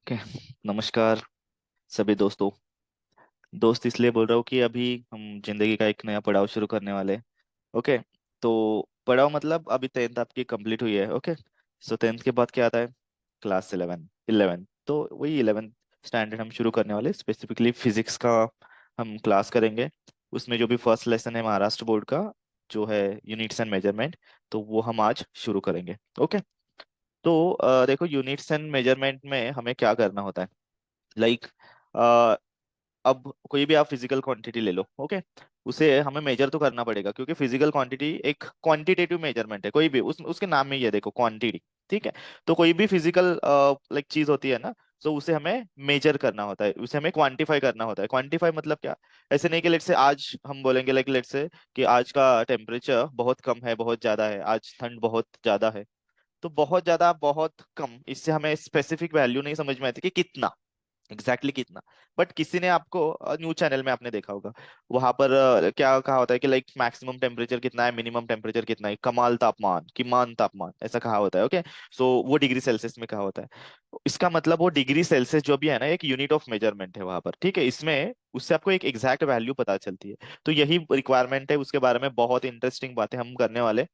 Okay. नमस्कार सभी दोस्तों। दोस्त इसलिए बोल रहा हूँ कि अभी हम जिंदगी का एक नया पड़ाव शुरू करने वाले हैं। ओके। तो पड़ाव मतलब अभी 10th आपकी कंप्लीट हुई है। ओके। सो 10th के बाद क्या आता है? क्लास 11 तो वही 11th स्टैंडर्ड हम शुरू करने वाले, स्पेसिफिकली फिजिक्स का हम क्लास करेंगे। उसमें जो भी फर्स्ट लेसन है महाराष्ट्र बोर्ड का, जो है यूनिट्स एंड मेजरमेंट, तो वो हम आज शुरू करेंगे। ओके। तो देखो, यूनिट्स एंड मेजरमेंट में हमें क्या करना होता है? लाइक अब कोई भी आप फिजिकल क्वांटिटी ले लो। ओके। उसे हमें मेजर तो करना पड़ेगा, क्योंकि फिजिकल क्वांटिटी एक क्वांटिटेटिव मेजरमेंट है। कोई भी उसके नाम में ही है, देखो, क्वांटिटी। ठीक है। तो कोई भी फिजिकल लाइक चीज होती है ना, तो उसे हमें मेजर करना होता है, उसे हमें क्वांटिफाई करना होता है। क्वांटिफाई मतलब क्या? ऐसे नहीं कि लेट से आज हम बोलेंगे, लाइक लेट से कि आज का टेम्परेचर बहुत कम है, बहुत ज्यादा है, आज ठंड बहुत ज्यादा है। तो बहुत ज्यादा, बहुत कम, इससे हमें स्पेसिफिक वैल्यू नहीं समझ में आती कि कितना, एग्जैक्टली कितना। बट किसी ने आपको न्यूज चैनल में आपने देखा होगा, वहां पर क्या कहा होता है कि लाइक मैक्सिमम टेम्परेचर कितना है, मिनिमम टेम्परेचर कितना है, कमाल तापमान, किमान तापमान, ऐसा कहा होता है। ओके। सो वो डिग्री सेल्सियस में कहा होता है। इसका मतलब वो डिग्री सेल्सियस जो भी है ना, एक यूनिट ऑफ मेजरमेंट है वहां पर। ठीक है। इसमें उससे आपको एक एग्जैक्ट वैल्यू पता चलती है। तो यही रिक्वायरमेंट है, उसके बारे में बहुत इंटरेस्टिंग बातें हम करने वाले।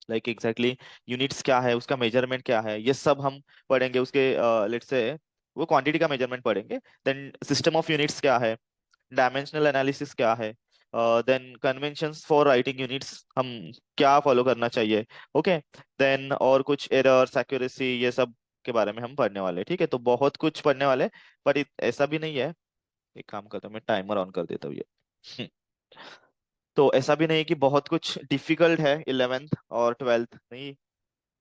लाइक एग्जैक्टली यूनिट्स क्या है, उसका मेजरमेंट क्या है, ये सब हम पढ़ेंगे। उसके लेट्स से वो क्वांटिटी का मेजरमेंट पढ़ेंगे। देन सिस्टम ऑफ यूनिट्स क्या है, डायमेंशनल एनालिसिस क्या है, then conventions for writing units हम क्या फॉलो करना चाहिए। ओके। देन और कुछ एरर्स, एक्यूरेसी, ये सब के बारे में हम पढ़ने वाले हैं। ठीक है। तो बहुत कुछ पढ़ने वाले हैं, पर ऐसा भी नहीं है। एक काम करता हूँ, मैं टाइमर ऑन कर देता हूँ ये। तो ऐसा भी नहीं कि बहुत कुछ डिफिकल्ट है 11th और 12th नहीं।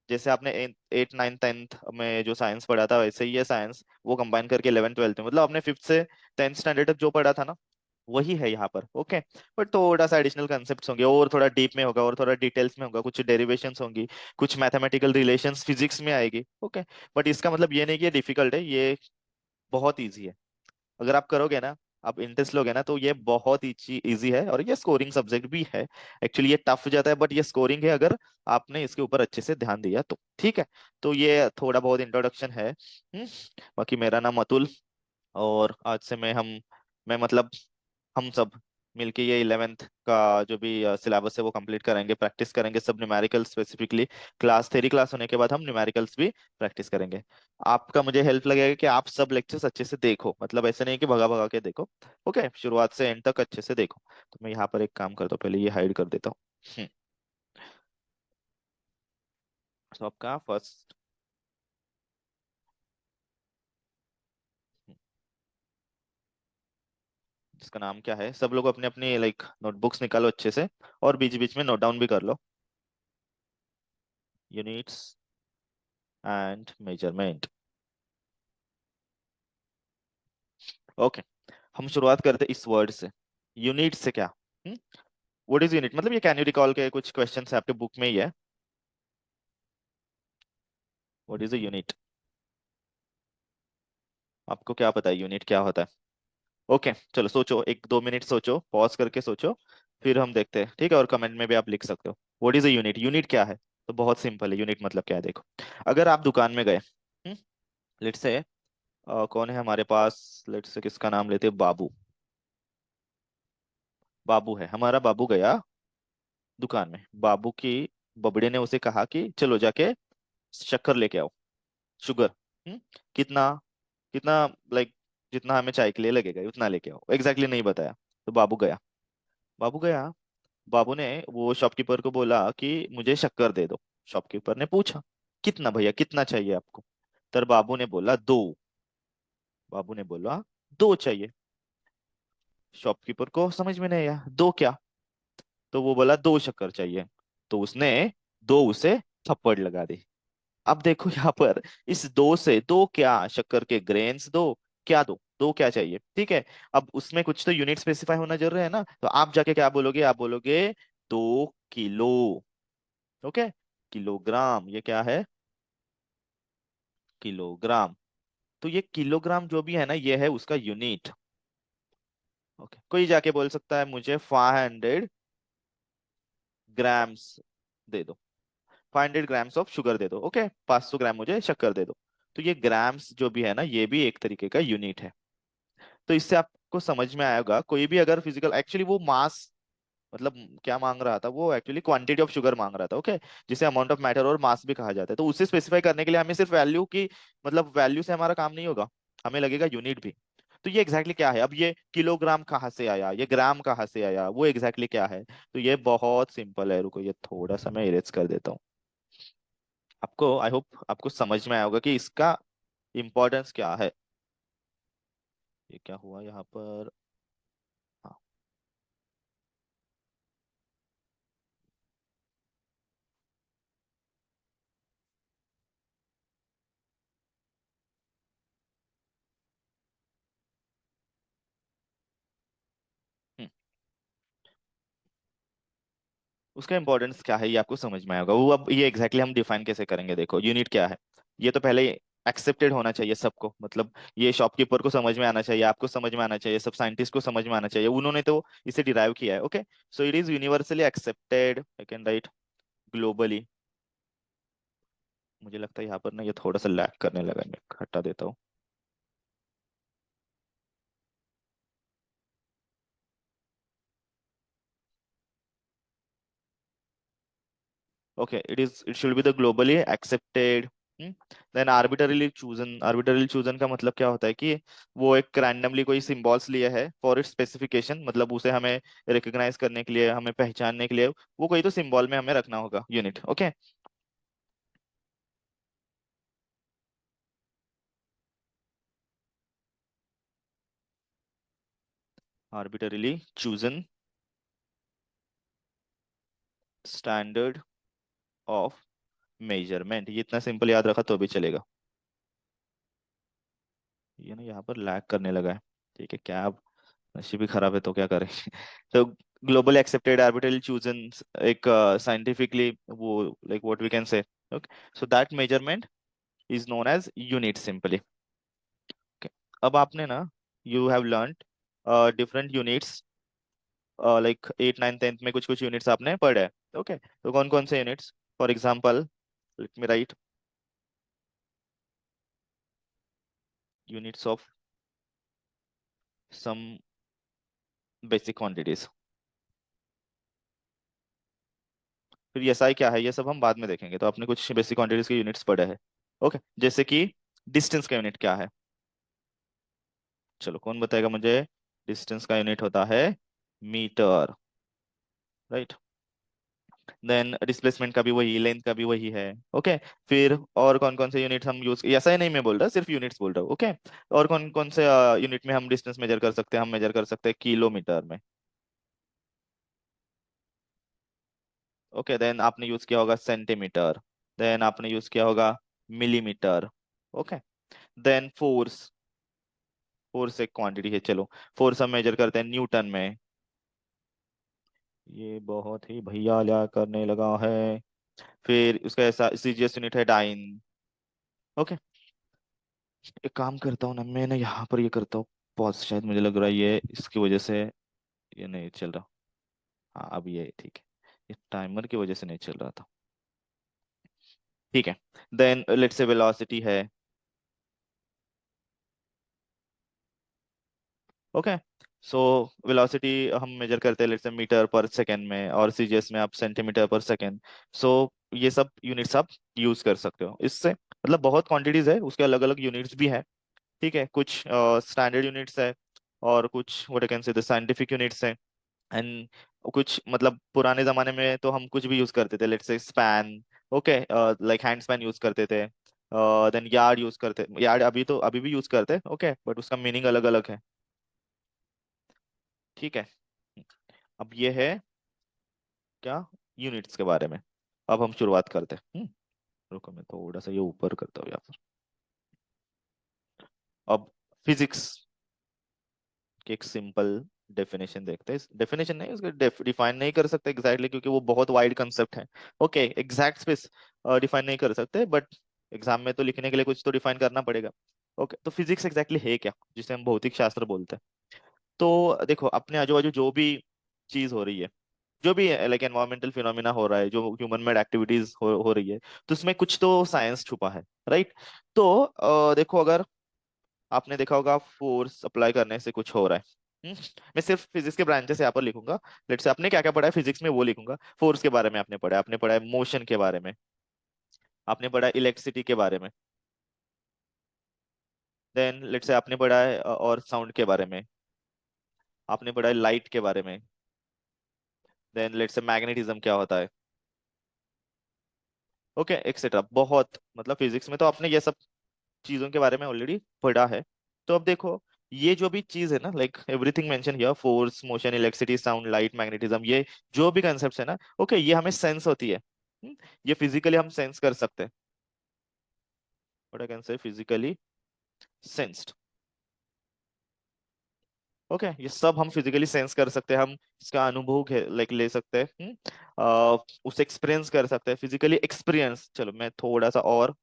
जैसे आपने 8 9 10th में जो साइंस पढ़ा था, वैसे ही है साइंस, वो कंबाइन करके 11 12th में, मतलब आपने 5th से 10th स्टैंडर्ड तक जो पढ़ा था ना, वही है यहाँ पर। ओके। बट थोड़ा सा एडिशनल कंसेप्ट होंगे, और थोड़ा डीप में होगा, और थोड़ा डिटेल्स में होगा, कुछ डेरिवेशंस होंगी, कुछ मैथमेटिकल रिलेशंस फिजिक्स में आएगी। ओके। बट इसका मतलब ये नहीं कि ये डिफिकल्ट है, ये बहुत ईजी है। अगर आप करोगे ना, आप इंटरेस्ट लोगे ना, तो ये बहुत ही इजी है, और ये स्कोरिंग सब्जेक्ट भी है। एक्चुअली ये टफ हो जाता है, बट ये स्कोरिंग है अगर आपने इसके ऊपर अच्छे से ध्यान दिया तो। ठीक है। तो ये थोड़ा बहुत इंट्रोडक्शन है। बाकी मेरा नाम अतुल, और आज से मैं मतलब हम सब मिलके ये 11th का जो भी सिलेबस है वो कंप्लीट करेंगे, प्रैक्टिस करेंगे सब numerical specifically. Class theory class होने के बाद हम न्यूमेरिकल्स भी प्रैक्टिस करेंगे। आपका मुझे हेल्प लगेगा कि आप सब लेक्चर्स अच्छे से देखो, मतलब ऐसे नहीं कि भगा भगा के देखो। ओके। शुरुआत से एंड तक अच्छे से देखो। तो मैं यहाँ पर एक काम करता हूँ, पहले ये हाइड कर देता हूँ। तो आपका फर्स्ट, जिसका नाम क्या है, सब लोग अपने अपनी लाइक नोटबुक्स निकालो अच्छे से, और बीच बीच में नोट डाउन भी कर लो। Units and measurement. ओके। हम शुरुआत करते इस वर्ड से। यूनिट से क्या? व्हाट इज यूनिट, मतलब ये कैन यू रिकॉल के कुछ क्वेश्चन है आपके बुक में ही है। What is a unit? आपको क्या पता है यूनिट क्या होता है? ओके। चलो सोचो, 1 2 मिनट सोचो, पॉज करके सोचो, फिर हम देखते हैं। ठीक है। और कमेंट में भी आप लिख सकते हो what is a unit, unit क्या है। तो बहुत सिंपल है, यूनिट मतलब क्या है, देखो। अगर आप दुकान में गए, लेट्स से कौन है हमारे पास, लेट्स से किसका नाम लेते हैं, बाबू। बाबू है हमारा, बाबू गया दुकान में। बाबू की बबड़े ने उसे कहा कि चलो जाके शक्कर लेके आओ, शुगर। कितना, कितना, लाइक जितना हमें चाय के लिए लगेगा उतना लेके आओ। एग्जैक्टली नहीं बताया। तो बाबू गया। बाबू गया। बाबू ने वो शॉपकीपर को बोला कि मुझे शक्कर दे दो। शॉपकीपर ने पूछा, कितना भैया, कितना चाहिए आपको? तर बाबू ने बोला दो। बाबू ने बोला दो चाहिए। शॉपकीपर को समझ में नहीं आया, दो क्या? तो वो बोला दो शक्कर चाहिए। तो उसने दो उसे थप्पड़ लगा दी। अब देखो यहाँ पर, इस दो से, दो क्या, शक्कर के ग्रेन्स दो, क्या दो, दो क्या चाहिए? ठीक है। अब उसमें कुछ तो यूनिट स्पेसिफाई होना जरूरी है ना, तो आप जाके क्या बोलोगे, आप बोलोगे 2 किलो। ओके। किलोग्राम, ये क्या है? किलोग्राम। तो ये किलोग्राम जो भी है ना, ये है उसका यूनिट। ओके। कोई जाके बोल सकता है मुझे 500 ग्राम्स दे दो, 500 ग्राम्स ऑफ शुगर दे दो। ओके। 500 ग्राम मुझे शक्कर दे दो। तो ये ग्राम्स जो भी है ना, ये भी एक तरीके का यूनिट है। तो इससे आपको समझ में आएगा, कोई भी अगर फिजिकल, एक्चुअली वो मास मतलब क्या मांग रहा था, वो एक्चुअली क्वांटिटी ऑफ शुगर मांग रहा था, ओके, जिसे अमाउंट ऑफ मैटर और मास भी कहा जाता है। तो उसे स्पेसिफाई करने के लिए हमें सिर्फ वैल्यू की, मतलब वैल्यू से हमारा काम नहीं होगा, हमें लगेगा यूनिट भी। तो ये एग्जैक्टली क्या है, अब ये किलोग्राम कहाँ से आया, ये ग्राम कहाँ से आया, वो एग्जैक्टली क्या है। तो ये बहुत सिंपल है, रुको ये थोड़ा सा मैं इरेज कर देता हूँ। आपको, आई होप आपको समझ में आया होगा कि इसका इम्पोर्टेंस क्या है। ये क्या हुआ यहाँ पर। हाँ। हम्म, उसका इंपॉर्टेंस क्या है ये आपको समझ में आएगा। वो अब ये एग्जैक्टली हम डिफाइन कैसे करेंगे, देखो यूनिट क्या है। ये तो पहले एक्सेप्टेड होना चाहिए सबको, मतलब ये शॉपकीपर को समझ में आना चाहिए, आपको समझ में आना चाहिए, सब साइंटिस्ट को समझ में आना चाहिए, उन्होंने तो इसे डिराइव किया है, okay. So it is universally accepted, I can right globally. मुझे लगता है यहाँ पर ना ये थोड़ा सा लैग करने लगा, मैं हटा देता हूँ। Okay, it should be the globally accepted. Then arbitrarily chosen का मतलब क्या होता है कि वो एक रैंडमली कोई सिंबल्स लिए है फॉर इट्स स्पेसिफिकेशन, मतलब उसे हमें रिकॉग्नाइज करने के लिए, हमें पहचानने के लिए वो कोई तो सिंबल में हमें रखना होगा unit, okay. Arbitrarily chosen standard of measurement, ये इतना सिंपल याद रखा तो भी चलेगा। ये ना यहाँ पर लैग करने लगा है, ठीक है क्या, अब नशीब ही खराब है तो क्या करें। तो ग्लोबल एक्सेप्टेड आर्बिट्रली चूजन, एक साइंटिफिकली वो, like what we can say, okay, so that measurement is known as unit simply. अब आपने ना, you have learned different units, like 8 9 10th में कुछ कुछ यूनिट्स आपने पढ़े हैं, ओके। तो कौन कौन से units, for example let me write, units of some basic quantities. फिर एसआई क्या है, ये सब हम बाद में देखेंगे। तो आपने कुछ बेसिक क्वांटिटीज के यूनिट्स पढ़े हैं, ओके, जैसे कि डिस्टेंस का यूनिट क्या है। चलो कौन बताएगा मुझे। डिस्टेंस का यूनिट होता है मीटर, राइट। देन डिस्प्लेसमेंट का भी वही, लेंथ का भी वही है, ओके। फिर और कौन कौन से यूनिट हम यूज, ऐसा ही नहीं मैं बोल रहा, सिर्फ यूनिट्स बोल रहा हूँ, ओके। और कौन कौन से यूनिट में हम डिस्टेंस मेजर कर सकते हैं, हम मेजर कर सकते हैं किलोमीटर में, ओके। देन आपने यूज किया होगा सेंटीमीटर, देन आपने यूज किया होगा millimetre, okay. Then force, force एक क्वांटिटी है, चलो फोर्स हम मेजर करते हैं न्यूटन में। ये बहुत ही भैया क्या करने लगा है। फिर उसका ऐसा सीजीएस यूनिट है डाइन, ओके। एक काम करता हूँ ना मैं ना, यहाँ पर ये करता हूँ पॉज, शायद मुझे लग रहा है ये इसकी वजह से ये नहीं चल रहा। हाँ अब ये ठीक है, ये टाइमर की वजह से नहीं चल रहा था, ठीक है। देन लेट्स से वेलोसिटी है, ओके। सो वेलोसिटी हम मेजर करते हैं लेट्स से मीटर पर सेकेंड में, और सीजीएस में आप सेंटीमीटर पर सेकेंड। सो ये सब यूनिट्स आप यूज कर सकते हो इससे, मतलब बहुत क्वांटिटीज है, उसके अलग अलग यूनिट्स भी है, ठीक है। कुछ स्टैंडर्ड यूनिट्स है, और कुछ what I can say the scientific units है, एंड कुछ मतलब पुराने जमाने में तो हम कुछ भी यूज करते थे, let's say span, okay, like hand span use करते थे। देन यार्ड यूज करते, यार्ड अभी तो अभी भी यूज करते हैं, ओके, बट उसका मीनिंग अलग अलग है, ठीक है। अब ये है क्या, यूनिट्स के बारे में। अब हम शुरुआत करते हैं। रुको मैं थोड़ा सा ये ऊपर करता हूँ यहाँ पर। अब फिजिक्स की एक सिंपल डेफिनेशन देखते हैं, डेफिनेशन नहीं उसको डिफाइन नहीं कर सकते एग्जैक्टली, क्योंकि वो बहुत वाइड कंसेप्ट है, ओके। एग्जैक्ट स्पेस डिफाइन नहीं कर सकते, बट एग्जाम में तो लिखने के लिए कुछ तो डिफाइन करना पड़ेगा, ओके। तो फिजिक्स एग्जैक्टली है क्या, जिसे हम भौतिक शास्त्र बोलते हैं। तो देखो अपने आजू बाजू जो भी चीज हो रही है, जो भी है लाइक एनवायरमेंटल फिनोमिना हो रहा है, जो ह्यूमन मेड एक्टिविटीज हो रही है, तो उसमें कुछ तो साइंस छुपा है, राइट? तो देखो, अगर आपने देखा होगा फोर्स अप्लाई करने से कुछ हो रहा है। मैं सिर्फ फिजिक्स के ब्रांचेस यहाँ पर लिखूंगा। लेट्स से आपने क्या क्या पढ़ा है फिजिक्स में वो लिखूंगा। फोर्स के बारे में आपने पढ़ा है मोशन के बारे में, आपने पढ़ा है इलेक्ट्रिसिटी के बारे में, देन लेट्स से आपने पढ़ा है और साउंड के बारे में, आपने पढ़ा है लाइट के बारे में, देन लेट्स से मैग्नेटिज्म क्या होता है, ओके एक्सेट्रा। बहुत मतलब फिजिक्स में तो आपने ये सब चीजों के बारे में ऑलरेडी पढ़ा है। तो अब देखो, ये जो भी चीज है ना, like everything mention here, force motion electricity sound light magnetism, ये जो भी कंसेप्ट है ना, ओके, ये हमें सेंस होती है। ये फिजिकली हम सेंस कर सकते हैं। What I can say physically sensed. Okay, ये सब हम फिजिकली सेंस कर सकते हैं, हम इसका अनुभव लाइक ले सकते हैं। उसे एक्सपीरियंस कर सकते हैं, फिजिकली एक्सपीरियंस। चलो मैं थोड़ा सा और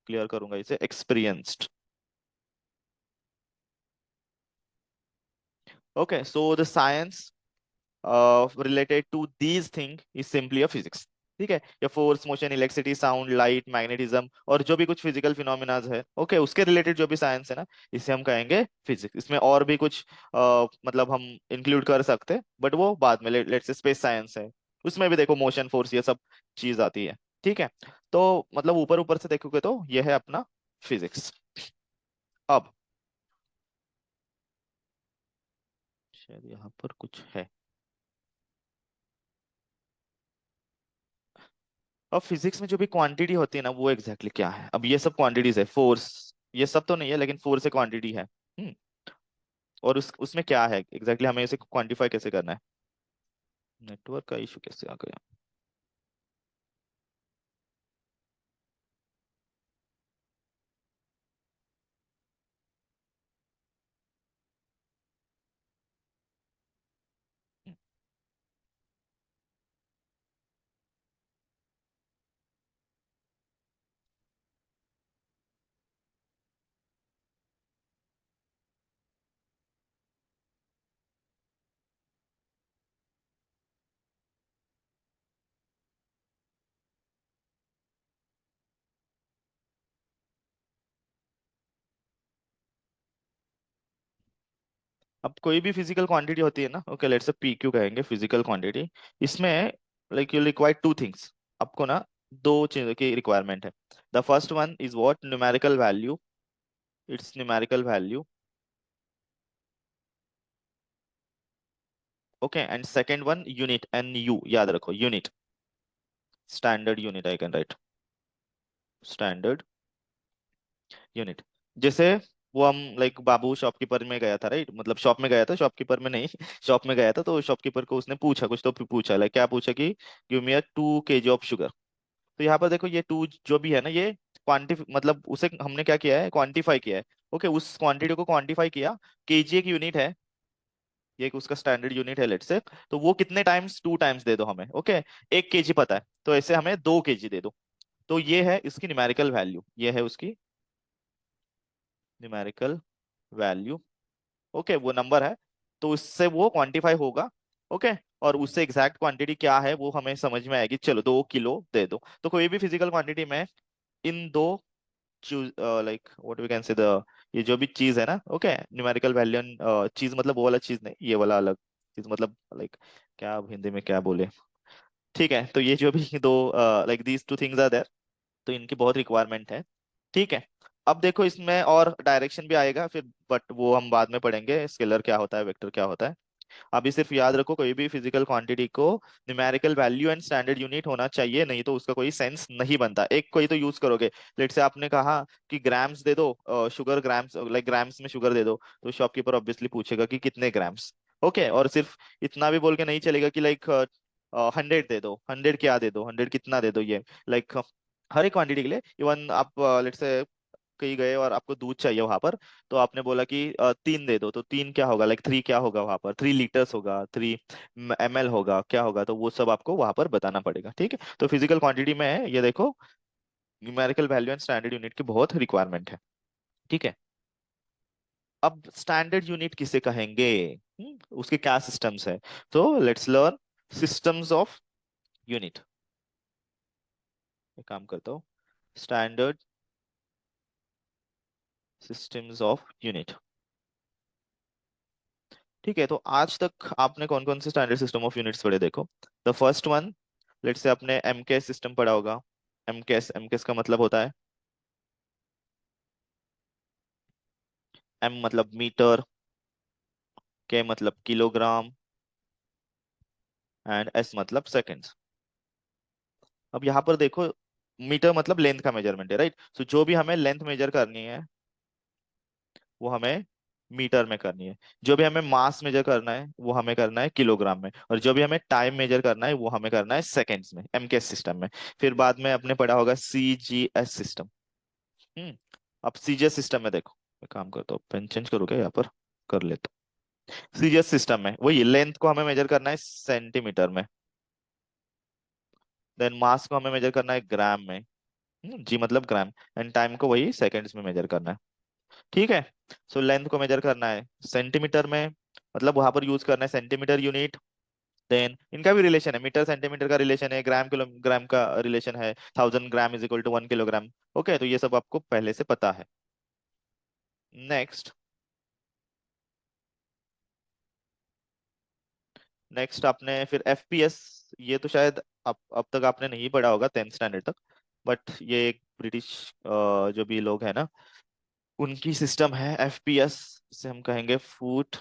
क्लियर करूंगा इसे, experienced. Okay, so the science related to these thing is simply a physics। ठीक है, या force motion electricity sound light magnetism और जो भी कुछ फिजिकल फिनोमिनाज है, ओके, उसके रिलेटेड जो भी साइंस है ना, इसे हम कहेंगे फिजिक्स। इसमें और भी कुछ मतलब हम इंक्लूड कर सकते हैं, बट वो बाद में, लेट्स से स्पेस साइंस है, उसमें भी देखो मोशन फोर्स ये सब चीज आती है। ठीक है, तो मतलब ऊपर ऊपर से देखोगे तो ये है अपना फिजिक्स। अब शायद यहाँ पर कुछ है। अब फिजिक्स में जो भी क्वांटिटी होती है ना, वो एग्जैक्टली क्या है? अब ये सब क्वांटिटीज है, फोर्स ये सब तो नहीं है, लेकिन फोर्स एक क्वांटिटी है। और उसमें क्या है एग्जैक्टली, हमें इसे क्वांटिफाई कैसे करना है? नेटवर्क का इशू कैसे आ गया? अब कोई भी फिजिकल क्वांटिटी होती है ना, okay, let's say P Q कहेंगे फिजिकल क्वांटिटी। इसमें like you require two things. आपको ना दो चीजों की रिक्वायरमेंट है। The first one is what, numerical value, it's numerical value. Okay, and second one unit, and you याद रखो, unit, standard unit I can write, standard unit. जैसे वो हम लाइक बाबू शॉपकीपर में गया था, राइट? मतलब शॉप में गया था, शॉपकीपर में नहीं शॉप में गया था, तो शॉपकीपर को उसने पूछा कुछ, तो पूछा लाइक क्या पूछा कि give me 2 kg of sugar. तो यहाँ पर देखो, ये टू जो भी है ना, ये क्वांटिफ मतलब उसे हमने क्या किया है, क्वांटिफाई किया है। ओके, उस क्वांटिटी को क्वांटिफाई किया। केजी एक यूनिट है, ये एक उसका स्टैंडर्ड यूनिट है लेट्स से। तो वो कितने टाइम्स, 2 टाइम्स दे दो हमें, ओके। 1 kg पता है, तो ऐसे हमें 2 kg दे दो। तो ये है इसकी न्यूमेरिकल वैल्यू, ये है उसकी न्यूमेरिकल वैल्यू। ओके, वो नंबर है, तो उससे वो क्वांटिफाई होगा। ओके, और उससे एग्जैक्ट क्वांटिटी क्या है वो हमें समझ में आएगी। चलो 2 किलो दे दो। तो कोई भी फिजिकल क्वांटिटी में इन दो choose like what we can say the, ये जो भी चीज है ना, ओके, न्यूमेरिकल वैल्यू चीज मतलब वो वाला चीज नहीं, ये वाला अलग चीज मतलब लाइक क्या अब हिंदी में क्या बोले। ठीक है, तो ये जो भी दो like these two things are there, तो इनकी बहुत रिक्वायरमेंट है। ठीक है, अब देखो इसमें और डायरेक्शन भी आएगा फिर, बट वो हम बाद में पढ़ेंगे, स्केलर क्या होता है, वेक्टर क्या होता है। अभी सिर्फ याद रखो, कोई भी फिजिकल क्वांटिटी को numerical value and standard unit होना चाहिए, नहीं तो उसका कोई सेंस नहीं बनता। एक कोई तो यूज करोगे, लेट से आपने कहा कि ग्राम्स दे दो, शुगर ग्राम्स, लाइक ग्राम्स में शुगर दे दो, तो शॉपकीपर ऑब्वियसली पूछेगा कि कितने ग्राम्स। ओके, और सिर्फ इतना भी बोल के नहीं चलेगा कि लाइक 100 दे दो, 100 क्या दे दो, 100 कितना दे दो, ये लाइक हर एक क्वांटिटी के लिए। इवन आप लेट से कहीं गए और आपको दूध चाहिए वहां पर, तो आपने बोला कि 3 दे दो, तो 3 क्या होगा, लाइक 3 क्या होगा वहां पर, 3 लीटर्स होगा, 3 ml होगा, क्या होगा, तो वो सब आपको वहां पर बताना पड़ेगा। ठीक है, तो फिजिकल क्वांटिटी में है ये देखो, numerical value and standard unit की बहुत रिक्वायरमेंट है। ठीक है, अब स्टैंडर्ड यूनिट किसे कहेंगे? उसके क्या सिस्टम्स है? तो let's learn. Systems of unit. एक काम करता हूँ, स्टैंडर्ड सिस्टम्स ऑफ यूनिट। ठीक है, तो आज तक आपने कौन कौन से स्टैंडर्ड सिस्टम ऑफ यूनिट्स पढ़े देखो। The first one, let's say आपने एमकेएस सिस्टम पढ़ा होगा। एमकेएस, एमकेएस का मतलब होता है, एम मतलब मीटर, के मतलब किलोग्राम, एंड एस मतलब सेकंड्स। अब यहाँ पर देखो, मीटर मतलब लेंथ का मेजरमेंट है, राइट। तो जो भी हमें लेंथ मेजर करनी है वो हमें मीटर में करनी है। जो भी हमें मास मेजर करना है वो हमें करना है किलोग्राम में, और जो भी हमें टाइम मेजर करना है वो हमें करना है सेकंड्स में, एमकेएस सिस्टम में। फिर बाद में अपने पढ़ा होगा सीजीएस सिस्टम। हम्म। अब सीजीएस सिस्टम में देखो, मैं काम करता हूँ, पेन चेंज करूँ क्या यहाँ पर, कर लेता हूँ। सीजीएस सिस्टम में वही लेंथ को हमें मेजर करना है सेंटीमीटर में, देन मास को हमें मेजर करना है ग्राम में, जी मतलब ग्राम, एंड टाइम को वही सेकंड्स में मेजर करना है। ठीक है। सो लेंथ को मेजर करना है सेंटीमीटर में, मतलब वहां पर यूज करना है सेंटीमीटर यूनिट। देन इनका भी रिलेशन है, मीटर सेंटीमीटर का रिलेशन है, ग्राम किलोग्राम का रिलेशन है, 1000 gram is equal to 1 kilogram. Okay, तो ये सब आपको पहले से पता है। नेक्स्ट, नेक्स्ट आपने फिर एफपीएस। ये तो शायद अब तक आपने नहीं पढ़ा होगा 10th स्टैंडर्ड तक, बट ये एक ब्रिटिश जो भी लोग हैं ना, उनकी सिस्टम है एफपीएस, से हम कहेंगे foot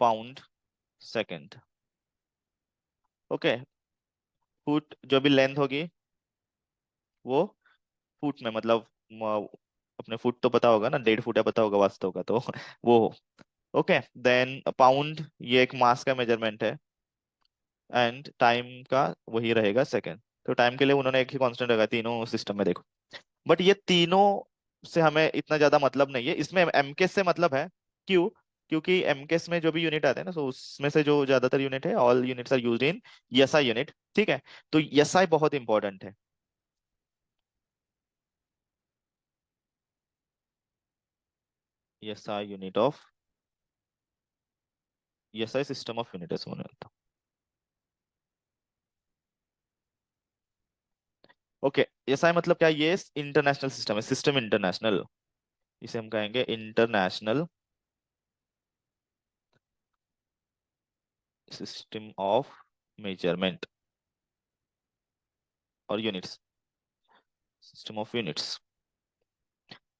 pound second. Okay, foot जो भी लेंथ होगी वो फुट में, मतलब अपने फुट तो पता होगा ना, 1.5 फुट है पता होगा वास्तव का तो वो। ओके, देन पाउंड ये एक मास का मेजरमेंट है, एंड टाइम का वही रहेगा सेकंड। तो टाइम के लिए उन्होंने एक ही कांस्टेंट रखा है तीनों सिस्टम में देखो। बट ये तीनों से हमें इतना ज्यादा मतलब नहीं है, इसमें एमकेस से मतलब है। क्यों? क्योंकि एमकेस में जो भी यूनिट आते हैं ना, तो उसमें से जो ज्यादातर यूनिट है, all units are used in SI unit. ठीक है, तो एसआई बहुत इंपॉर्टेंट है। SI unit of, SI system of unit ऐसे बोला जाता है। ओके, एसआई मतलब क्या, ये इंटरनेशनल सिस्टम है, सिस्टम इंटरनेशनल, इसे हम कहेंगे इंटरनेशनल सिस्टम ऑफ मेजरमेंट और यूनिट्स, सिस्टम ऑफ यूनिट्स।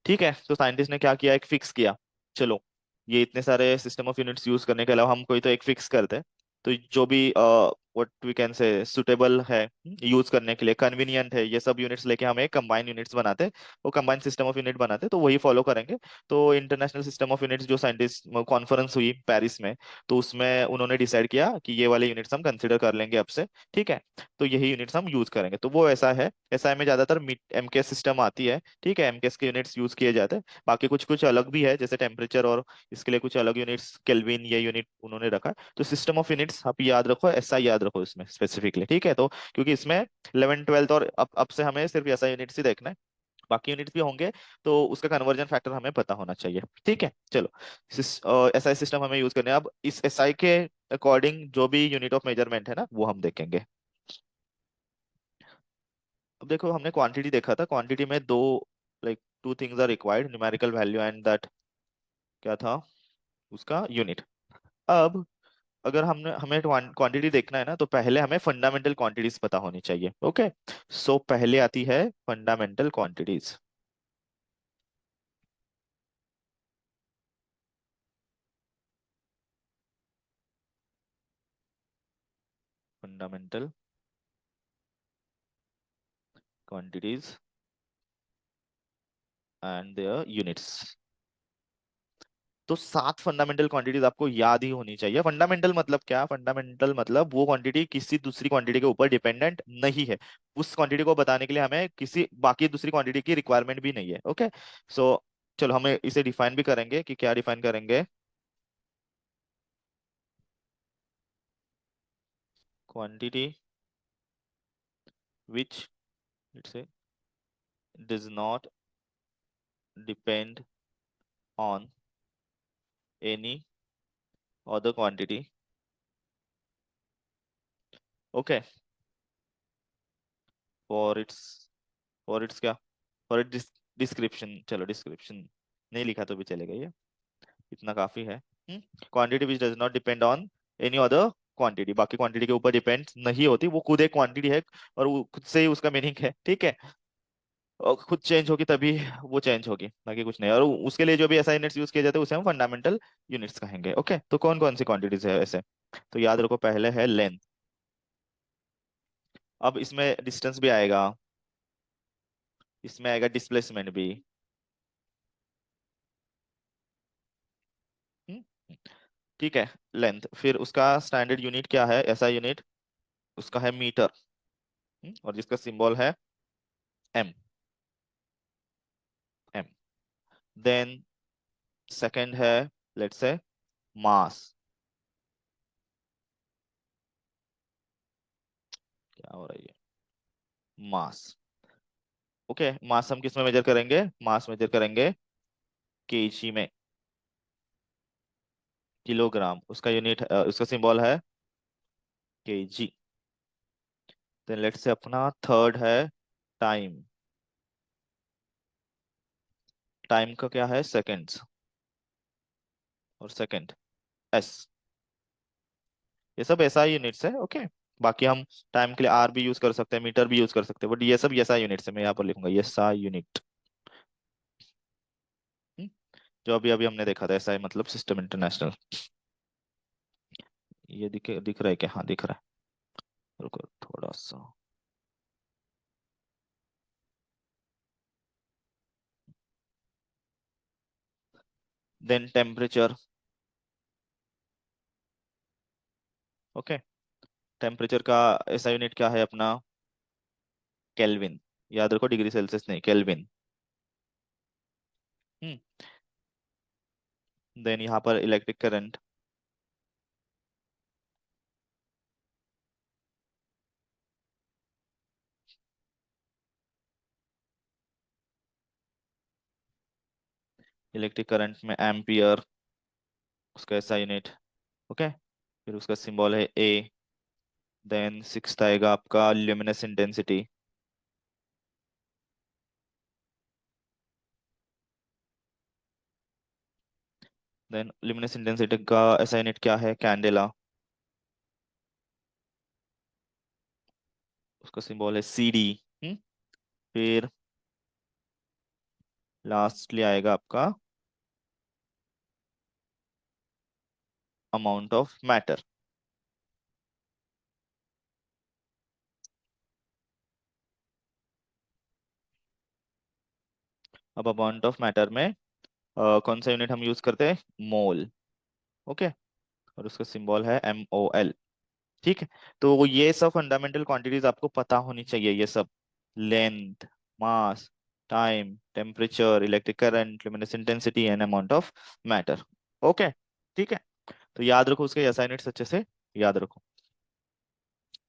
ठीक है, तो साइंटिस्ट ने क्या किया, एक फिक्स किया। चलो, ये इतने सारे सिस्टम ऑफ यूनिट्स यूज करने के अलावा हम कोई तो एक फिक्स करते हैं। तो जो भी what we can say suitable है यूज करने के लिए, कन्वीनियंट है, ये सब यूनिट्स लेके हम एक कंबाइन यूनिट्स बनाते हैं, वो कंबाइन सिस्टम ऑफ यूनिट बनाते हैं, तो वही फॉलो करेंगे। तो इंटरनेशनल सिस्टम ऑफ यूनिट्स जो साइंटिस्ट कॉन्फ्रेंस हुई पेरिस में, तो उसमें उन्होंने डिसाइड किया कि ये वाले यूनिट्स हम कंसिडर कर लेंगे अब से। ठीक है, तो यही यूनिट्स हम यूज करेंगे। तो वो ऐसा है, एसआई में ज्यादातर एमकेएस सिस्टम आती है। ठीक है, एमकेएस के यूनिट्स यूज किए जाते हैं। बाकी कुछ कुछ अलग भी है, जैसे टेम्परेचर, और इसके लिए कुछ अलग यूनिट्स, केल्विन ये यूनिट उन्होंने रखा है। तो सिस्टम ऑफ यूनिट्स आप याद रखो, एसआई याद रखो इसमें स्पेसिफिकली। ठीक है, तो क्योंकि इसमें 11th 12th और अब से हमें सिर्फ एसआई यूनिट्स ही देखना है, बाकी यूनिट्स भी होंगे, तो उसका कन्वर्जन फैक्टर हमें पता होना चाहिए। ठीक है, चलो, एसआई सिस्टम हमें यूज करने हैं। अब इस एसआई के अकॉर्डिंग जो भी यूनिट ऑफ मेजरमेंट है ना, वो हम देखेंगे। अब देखो, हमने क्वांटिटी देखा था, क्वांटिटी में दो, like two things are required, numerical value and that, क्या था उसका यूनिट। अब अगर हमने हमें क्वांटिटी देखना है ना, तो पहले हमें फंडामेंटल क्वांटिटीज पता होनी चाहिए। ओके, सो पहले आती है fundamental quantities. Fundamental quantities and their units. तो 7 फंडामेंटल क्वांटिटीज आपको याद ही होनी चाहिए। फंडामेंटल मतलब क्या, फंडामेंटल मतलब वो क्वांटिटी किसी दूसरी क्वांटिटी के ऊपर डिपेंडेंट नहीं है। उस क्वांटिटी को बताने के लिए हमें किसी बाकी दूसरी क्वांटिटी की रिक्वायरमेंट भी नहीं है। ओके, सो चलो हमें इसे डिफाइन भी करेंगे, कि क्या डिफाइन करेंगे। Quantity which, let's say, does not depend on any other quantity okay. For its, for its क्या, फॉर इट डिस्क्रिप्शन, चलो डिस्क्रिप्शन नहीं लिखा तो भी चलेगा ये, इतना काफी है। Quantity which does not depend on any other quantity, बाकी क्वांटिटी के ऊपर डिपेंड नहीं होती, वो खुद एक क्वांटिटी है और वो खुद से ही उसका मीनिंग है, ठीक है। और खुद चेंज होगी तभी वो चेंज होगी, बाकी कुछ नहीं। और उसके लिए जो भी ऐसा यूनिट्स यूज किए जाते हैं उसे हम फंडामेंटल यूनिट्स कहेंगे। ओके, तो कौन कौन सी क्वांटिटीज है ऐसे, तो याद रखो पहले है लेंथ। अब इसमें डिस्टेंस भी आएगा, इसमें आएगा डिस्प्लेसमेंट भी। हम्म, ठीक है। लेंथ, फिर उसका स्टैंडर्ड यूनिट क्या है, ऐसा यूनिट, उसका है मीटर। और जिसका सिंबल है एम, एम। देन सेकंड है, लेट्स से, मास। क्या हो रही है, मास। ओके, मास हम किस में मेजर करेंगे, मास मेजर करेंगे केजी में, किलोग्राम। उसका यूनिट, उसका सिंबल है केजी। देन लेट्स से अपना थर्ड है टाइम, टाइम का क्या है, सेकंड्स, और सेकंड एस। ये सब ऐसा यूनिट्स है, ओके। बाकी हम टाइम के लिए आर भी यूज कर सकते हैं, मीटर भी यूज कर सकते हैं, बट ये सब ऐसा यूनिट्स है, मैं यहाँ पर लिखूंगा ऐसा यूनिट। जो अभी अभी हमने देखा था, ऐसा है मतलब सिस्टम इंटरनेशनल। ये दिख रहा है क्या, हाँ दिख रहा है, रुको थोड़ा सा। Then temperature, okay. टेम्परेचर का ऐसा यूनिट क्या है अपना, केल्विन। याद रखो डिग्री सेल्सियस नहीं, केल्विन। हम्म। देन यहाँ पर इलेक्ट्रिक करंट, इलेक्ट्रिक करंट में एम्पियर, उसका ऐसा यूनिट, ओके। फिर उसका सिंबल है ए। देन सिक्स्थ आएगा आपका luminous intensity. Then luminous intensity का ऐसा यूनिट क्या है, कैंडेला। उसका सिंबल है सी डी। फिर लास्टली आएगा आपका अमाउंट ऑफ मैटर। अब अमाउंट ऑफ मैटर में कौन सा यूनिट हम यूज करते हैं, मोल, ओके। और उसका सिंबल है MOL, ठीक है। तो ये सब फंडामेंटल क्वांटिटीज आपको पता होनी चाहिए, ये सब, length, mass, time, temperature, electric current, luminous intensity and amount of matter, okay. ठीक है, तो याद रखो उसके असाइनमेंट्स अच्छे से याद रखो।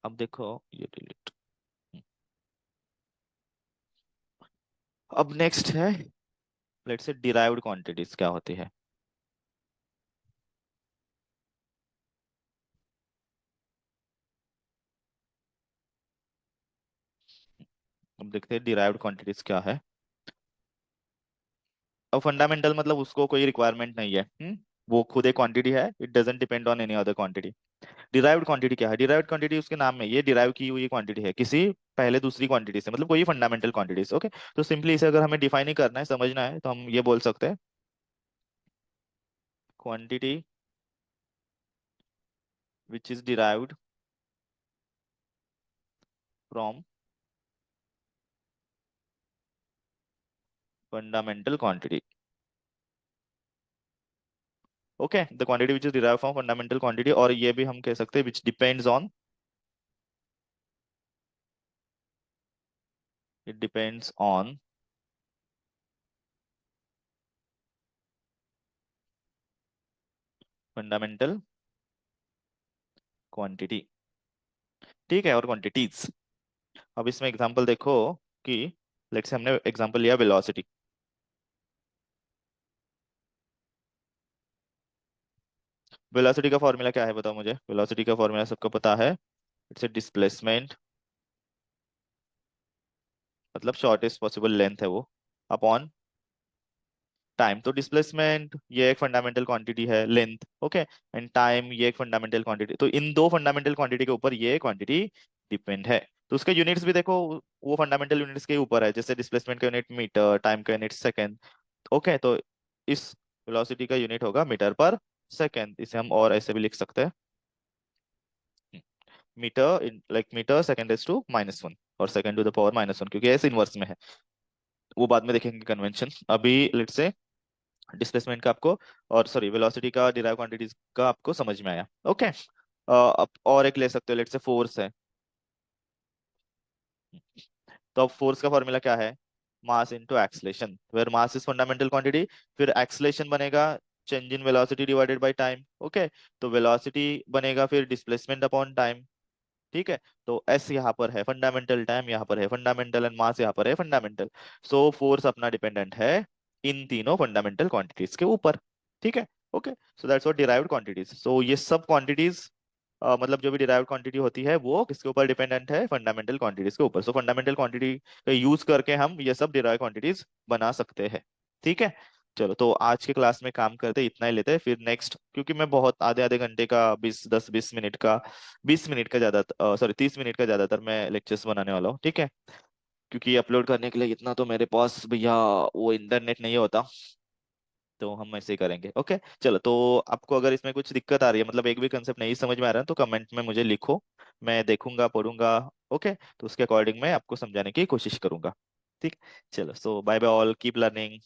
अब देखो ये डिलीट। अब नेक्स्ट है, लेट्स से डिराइव्ड क्वांटिटीज क्या होती है। अब देखते हैं डिराइव्ड क्वांटिटीज क्या है। अब फंडामेंटल मतलब उसको कोई रिक्वायरमेंट नहीं है, वो खुद एक क्वांटिटी है, it doesn't depend on any other quantity. Derived quantity क्या है, डिराइव्ड क्वांटिटी उसके नाम में, ये डिराइव की हुई क्वांटिटी है किसी पहले दूसरी क्वांटिटी से, मतलब कोई फंडामेंटल क्वांटिटी से, ओके। तो सिंपली इसे अगर हमें डिफाइन ही करना है, समझना है, तो हम ये बोल सकते हैं, quantity which is derived from fundamental quantity, okay. The quantity which is derive from fundamental quantity, और ये भी हम कह सकते हैं which depends on, it depends on fundamental quantity, ठीक है, और क्वांटिटीज। अब इसमें एग्जांपल देखो कि, लेट्स से हमने एग्जांपल लिया वेलोसिटी। वेलोसिटी का फॉर्मूला क्या है बताओ मुझे, वेलोसिटी का फॉर्मूला सबको पता है, इट्स डिस्प्लेसमेंट, मतलब शॉर्टेस्ट पॉसिबल लेंथ है वो, अपॉन टाइम। तो डिस्प्लेसमेंट ये एक फंडामेंटल क्वांटिटी है, लेंथ, ओके, एंड टाइम ये एक फंडामेंटल क्वांटिटी। तो इन दो फंडामेंटल क्वांटिटी के ऊपर ये क्वांटिटी डिपेंड है। तो उसके यूनिट्स भी देखो, वो फंडामेंटल यूनिट्स के ऊपर है, जैसे डिस्प्लेसमेंट का यूनिट मीटर, टाइम का यूनिट सेकेंड, ओके। तो इस वेलोसिटी का यूनिट होगा मीटर पर सेकेंड। इसे हम और ऐसे भी लिख सकते हैं, metre like metre second is to -1, और सेकेंड टू द पावर -1, क्योंकि ऐसे इनवर्स में है। वो बाद में देखेंगे कन्वेंशन। अभी लेट्स से डिस्प्लेसमेंट का आपको, और सॉरी वेलोसिटी का डिराइव क्वांटिटीज का आपको समझ में आया, ओके। अब और एक ले सकते हो, लेट्स से फोर्स है। तो अब फोर्स का फॉर्मूला क्या है? Mass into acceleration, where mass is fundamental quantity, फिर एक्सलेशन बनेगा change in velocity divided by time, okay. तो वेलोसिटी बनेगा फिर डिस्प्लेसमेंट अपॉन टाइम, ठीक है। तो एस यहाँ पर है फंडामेंटल, टाइम यहाँ पर है फंडामेंटल, एंड मास यहाँ पर है फंडामेंटल। सो फोर्स अपना डिपेंडेंट है इन तीनों फंडामेंटल क्वांटिटीज के ऊपर, ठीक है, okay. So that's what derived quantities. So ये सब क्वांटिटीज, मतलब जो भी डिराइव्ड क्वांटिटी होती है वो किसके ऊपर डिपेंडेंट है? फंडामेंटल क्वांटिटीज के ऊपर। सो फंडामेंटल क्वांटिटी का यूज करके हम ये सब डिराइव्ड क्वांटिटीज बना सकते हैं, ठीक है। चलो, तो आज के क्लास में काम करते इतना ही लेते हैं, फिर नेक्स्ट, क्योंकि मैं बहुत आधे आधे घंटे का, 20 मिनट का, 20 मिनट का ज्यादा, सॉरी 30 मिनट का ज्यादातर मैं लेक्चर्स बनाने वाला हूँ, ठीक है। क्योंकि अपलोड करने के लिए इतना तो मेरे पास भैया वो इंटरनेट नहीं होता, तो हम ऐसे ही करेंगे, ओके। चलो, तो आपको अगर इसमें कुछ दिक्कत आ रही है, मतलब एक भी कंसेप्ट नहीं समझ में आ रहा है, तो कमेंट में मुझे लिखो, मैं देखूंगा, पढ़ूंगा, ओके। तो उसके अकॉर्डिंग मैं आपको समझाने की कोशिश करूंगा, ठीक। चलो, so bye bye all, keep learning.